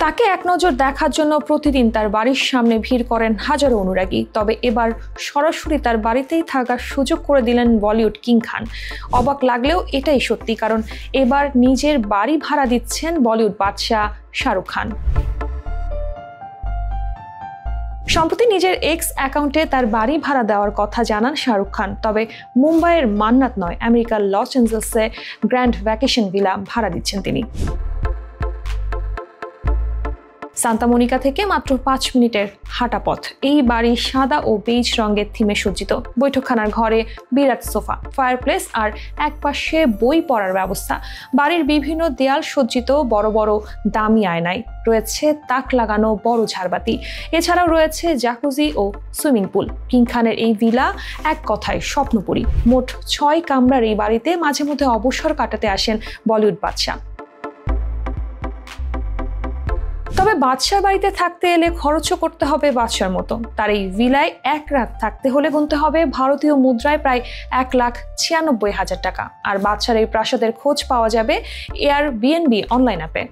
তাকে এক নজর দেখার জন্য প্রতিদিন তার বাড়ির সামনে ভিড় করেন হাজারো অনুরাগী। তবে এবার সরাসরি তার বাড়িতেই থাকার সুযোগ করে দিলেন বলিউড কিং খান। অবাক লাগলেও এটাই সত্যি, কারণ এবার নিজের বাড়ি ভাড়া দিচ্ছেন বলিউড বাদশাহ শাহরুখ খান। সম্প্রতি নিজের এক্স অ্যাকাউন্টে তার বাড়ি ভাড়া দেওয়ার কথা জানান শাহরুখ খান। তবে মুম্বাইয়ের মান্নাত নয়, আমেরিকার লস অ্যাঞ্জেলেসে গ্র্যান্ড ভ্যাকেশন ভিলা ভাড়া দিচ্ছেন তিনি। সান্তা মনিকা থেকে মাত্র 5 মিনিটের হাঁটা পথ। এই বাড়ি সাদা ও বেজ রঙের থিমে সজ্জিত। বৈঠকখানার ঘরে বিরাট সোফা, ফায়ারপ্লেস আর একপাশে বই পড়ার ব্যবস্থা। বাড়ির বিভিন্ন দেয়াল সজ্জিত বড় বড় দামি আয়নায় রয়েছে তাক লাগানো বড় ঝাড়বাতি। এছাড়াও রয়েছে জাকুজি ও সুইমিং পুল। কিং খানের এই ভিলা এক কথায় স্বপ্নপুরী। মোট 6 কামরার এই বাড়িতে মাঝে মধ্যে অবসর কাটাতে আসেন বলিউড বাদশা। তবে বাদশার বাড়িতে থাকতে এলে খরচও করতে হবে বাদশার মতো। তার এই ভিলায় এক রাত থাকতে হলে গুনতে হবে ভারতীয় মুদ্রায় প্রায় 1,96,000 টাকা। আর বাদশার এই প্রাসাদের খোঁজ পাওয়া যাবে এয়ারবিএনবি অনলাইন অ্যাপে।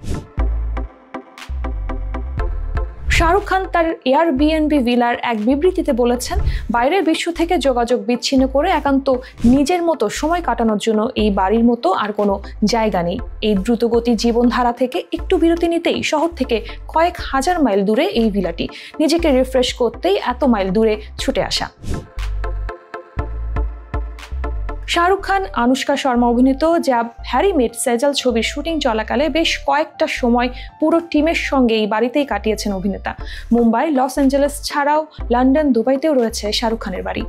শাহরুখ খান তার এয়ারবিএনবি ভিলার এক বিবৃতিতে বলেছেন, বাইরের বিশ্ব থেকে যোগাযোগ বিচ্ছিন্ন করে একান্ত নিজের মতো সময় কাটানোর জন্য এই বাড়ির মতো আর কোনো জায়গা নেই। এই দ্রুতগতির জীবনধারা থেকে একটু বিরতি নিতেই শহর থেকে কয়েক হাজার মাইল দূরে এই ভিলাটি। নিজেকে রিফ্রেশ করতেই এত মাইল দূরে ছুটে আসা। শাহরুখ খান, আনুষ্কা শর্মা অভিনীত জ্যাব হ্যারি মেট সেজাল ছবির শুটিং চলাকালে বেশ কয়েকটা সময় পুরো টিমের সঙ্গে এই বাড়িতেই কাটিয়েছেন অভিনেতা। মুম্বাই, লস অ্যাঞ্জেলেস ছাড়াও লন্ডন, দুবাইতেও রয়েছে শাহরুখ খানের বাড়ি।